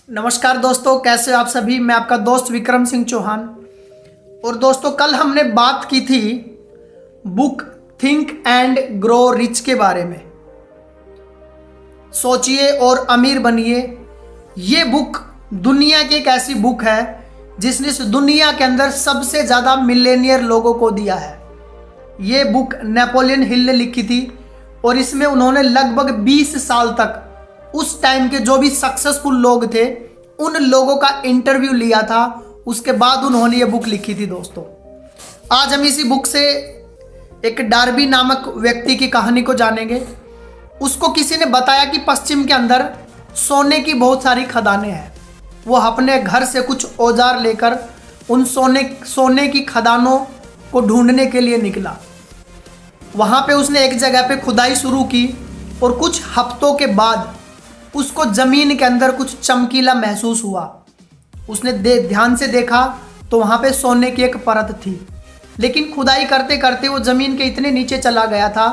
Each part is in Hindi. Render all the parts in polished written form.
नमस्कार दोस्तों, कैसे हो आप सभी। मैं आपका दोस्त विक्रम सिंह चौहान। और दोस्तों, कल हमने बात की थी book think and grow rich के बारे में। सोचिए और अमीर बनिए। ये बुक दुनिया की एक ऐसी बुक है जिसने इस दुनिया के अंदर सबसे ज़्यादा मिलेनियर लोगों को दिया है। ये बुक नेपोलियन हिल ने लिखी थी और इसमें उन्होंने लगभग 20 साल तक उस टाइम के जो भी सक्सेसफुल लोग थे उन लोगों का इंटरव्यू लिया था। उसके बाद उन्होंने ये बुक लिखी थी। दोस्तों, आज हम इसी बुक से एक डार्बी नामक व्यक्ति की कहानी को जानेंगे। उसको किसी ने बताया कि पश्चिम के अंदर सोने की बहुत सारी खदानें हैं। वो अपने घर से कुछ औजार लेकर उन सोने की खदानों को ढूंढने के लिए निकला। वहाँ पे उसने एक जगह पे खुदाई शुरू की और कुछ हफ्तों के बाद उसको ज़मीन के अंदर कुछ चमकीला महसूस हुआ। उसने ध्यान से देखा तो वहाँ पे सोने की एक परत थी, लेकिन खुदाई करते करते वो ज़मीन के इतने नीचे चला गया था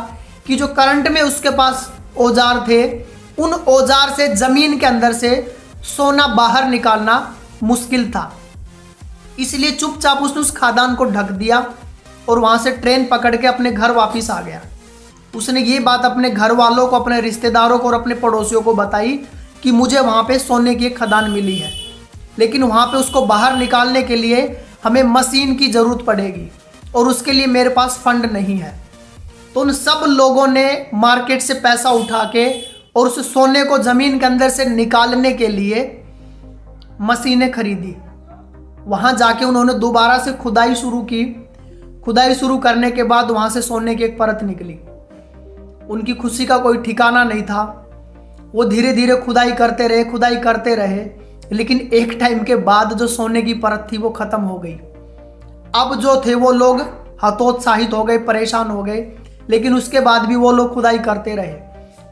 कि जो करंट में उसके पास औजार थे उन औजार से ज़मीन के अंदर से सोना बाहर निकालना मुश्किल था। इसलिए चुपचाप उसने उस खादान को ढक दिया और वहाँ से ट्रेन पकड़ के अपने घर वापस आ गया। उसने ये बात अपने घर वालों को, अपने रिश्तेदारों को और अपने पड़ोसियों को बताई कि मुझे वहाँ पे सोने की एक खदान मिली है, लेकिन वहाँ पे उसको बाहर निकालने के लिए हमें मशीन की ज़रूरत पड़ेगी और उसके लिए मेरे पास फंड नहीं है। तो उन सब लोगों ने मार्केट से पैसा उठा के और उस सोने को ज़मीन के अंदर से निकालने के लिए मशीनें खरीदी। वहाँ जाके उन्होंने दोबारा से खुदाई शुरू की। खुदाई शुरू करने के बाद वहाँ से सोने की एक परत निकली। उनकी खुशी का कोई ठिकाना नहीं था। वो धीरे धीरे खुदाई करते रहे, लेकिन एक टाइम के बाद जो सोने की परत थी वो ख़त्म हो गई। अब जो थे वो लोग हतोत्साहित हो गए, परेशान हो गए, लेकिन उसके बाद भी वो लोग खुदाई करते रहे।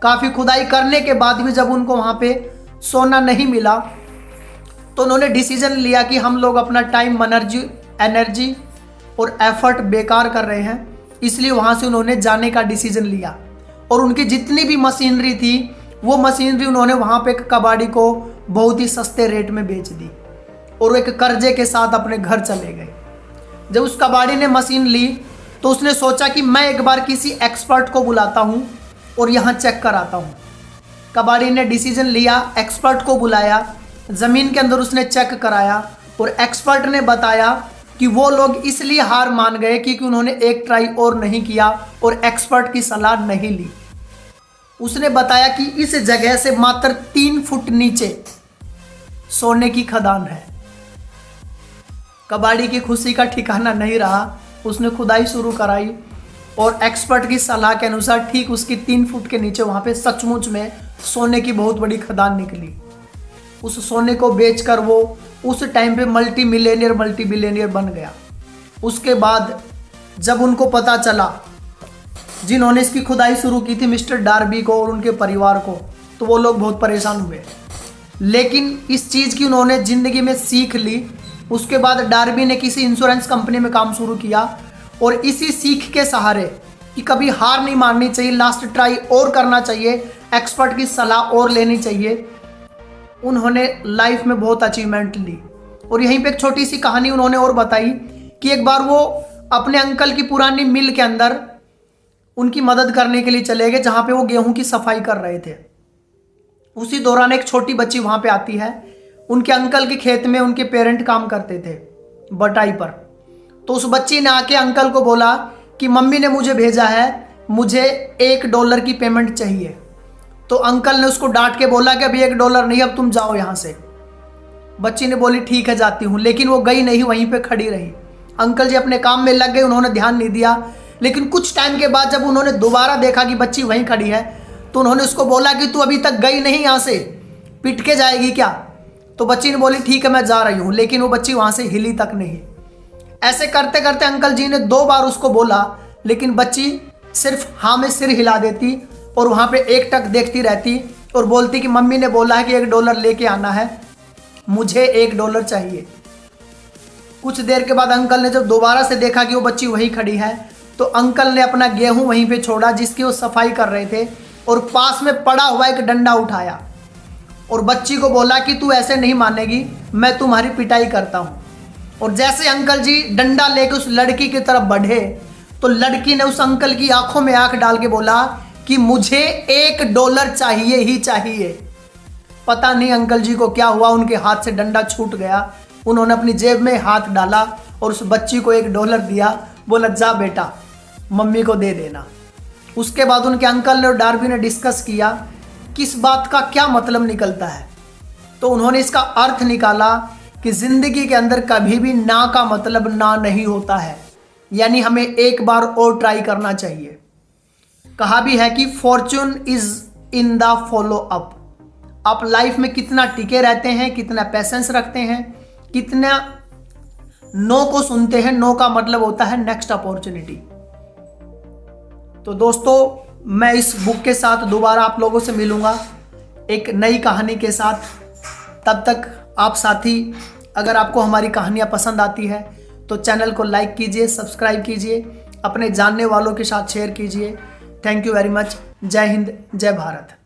काफ़ी खुदाई करने के बाद भी जब उनको वहाँ पे सोना नहीं मिला तो उन्होंने डिसीजन लिया कि हम लोग अपना टाइम, एनर्जी और एफर्ट बेकार कर रहे हैं। इसलिए वहाँ से उन्होंने जाने का डिसीजन लिया और उनकी जितनी भी मशीनरी थी वो मशीनरी उन्होंने वहाँ पे एक कबाड़ी को बहुत ही सस्ते रेट में बेच दी और एक कर्जे के साथ अपने घर चले गए। जब उस कबाड़ी ने मशीन ली तो उसने सोचा कि मैं एक बार किसी एक्सपर्ट को बुलाता हूँ और यहाँ चेक कराता हूँ। कबाड़ी ने डिसीजन लिया, एक्सपर्ट को बुलाया, ज़मीन के अंदर उसने चेक कराया और एक्सपर्ट ने बताया कि वो लोग इसलिए हार मान गए क्योंकि उन्होंने एक ट्राई और नहीं किया और एक्सपर्ट की सलाह नहीं ली। उसने बताया कि इस जगह से मात्र 3 फुट नीचे सोने की खदान है। कबाड़ी की खुशी का ठिकाना नहीं रहा। उसने खुदाई शुरू कराई और एक्सपर्ट की सलाह के अनुसार ठीक उसकी 3 फुट के नीचे वहाँ पे सचमुच में सोने की बहुत बड़ी खदान निकली। उस सोने को बेचकर वो उस टाइम पे मल्टी बिलियनियर बन गया। उसके बाद जब उनको पता चला, जिन्होंने इसकी खुदाई शुरू की थी, मिस्टर डार्बी को और उनके परिवार को, तो वो लोग बहुत परेशान हुए। लेकिन इस चीज़ की उन्होंने ज़िंदगी में सीख ली। उसके बाद डार्बी ने किसी इंश्योरेंस कंपनी में काम शुरू किया और इसी सीख के सहारे कि कभी हार नहीं माननी चाहिए, लास्ट ट्राई और करना चाहिए, एक्सपर्ट की सलाह और लेनी चाहिए, उन्होंने लाइफ में बहुत अचीवमेंट ली। और यहीं पे एक छोटी सी कहानी उन्होंने और बताई कि एक बार वो अपने अंकल की पुरानी मिल के अंदर उनकी मदद करने के लिए चले गए, जहाँ पे वो गेहूं की सफाई कर रहे थे। उसी दौरान एक छोटी बच्ची वहाँ पे आती है। उनके अंकल के खेत में उनके पेरेंट काम करते थे बटाई पर। तो उस बच्ची ने आके अंकल को बोला कि मम्मी ने मुझे भेजा है, मुझे $1 की पेमेंट चाहिए। तो अंकल ने उसको डांट के बोला कि अभी $1 नहीं, अब तुम जाओ यहाँ से। बच्ची ने बोली ठीक है जाती हूँ, लेकिन वो गई नहीं, वहीं पे खड़ी रही। अंकल जी अपने काम में लग गए, उन्होंने ध्यान नहीं दिया। लेकिन कुछ टाइम के बाद जब उन्होंने दोबारा देखा कि बच्ची वहीं खड़ी है तो उन्होंने उसको बोला कि तू अभी तक गई नहीं यहाँ से, पिट के जाएगी क्या? तो बच्ची ने बोली ठीक है मैं जा रही हूँ, लेकिन वो बच्ची वहाँ से हिली तक नहीं। ऐसे करते करते अंकल जी ने 2 बार उसको बोला, लेकिन बच्ची सिर्फ हाँ में सिर हिला देती और वहाँ पे एकटक देखती रहती और बोलती कि मम्मी ने बोला है कि $1 लेके आना है, मुझे $1 चाहिए। कुछ देर के बाद अंकल ने जब दोबारा से देखा कि वो बच्ची वहीं खड़ी है तो अंकल ने अपना गेहूं वहीं पे छोड़ा जिसकी वो सफाई कर रहे थे और पास में पड़ा हुआ एक डंडा उठाया और बच्ची को बोला कि तू ऐसे नहीं मानेगी, मैं तुम्हारी पिटाई करता हूँ। और जैसे अंकल जी डंडा लेकर उस लड़की की तरफ बढ़े तो लड़की ने उस अंकल की आंखों में आंख डाल के बोला कि मुझे $1 चाहिए ही चाहिए। पता नहीं अंकल जी को क्या हुआ, उनके हाथ से डंडा छूट गया। उन्होंने अपनी जेब में हाथ डाला और उस बच्ची को $1 दिया, बोला जा बेटा मम्मी को दे देना। उसके बाद उनके अंकल ने और डार्बी ने डिस्कस किया कि इस बात का क्या मतलब निकलता है। तो उन्होंने इसका अर्थ निकाला कि जिंदगी के अंदर कभी भी ना का मतलब ना नहीं होता है, यानी हमें एक बार और ट्राई करना चाहिए। कहा भी है कि Fortune is in the follow up. आप लाइफ में कितना टिके रहते हैं, कितना पेशेंस रखते हैं, कितना नो को सुनते हैं। नो का मतलब होता है नेक्स्ट अपॉर्चुनिटी। तो दोस्तों मैं इस बुक के साथ दोबारा आप लोगों से मिलूंगा एक नई कहानी के साथ। तब तक आप साथी, अगर आपको हमारी कहानियाँ पसंद आती है तो चैनल को लाइक कीजिए, सब्सक्राइब कीजिए, अपने जानने वालों के साथ शेयर कीजिए। Thank you very much. जय हिंद, जय भारत।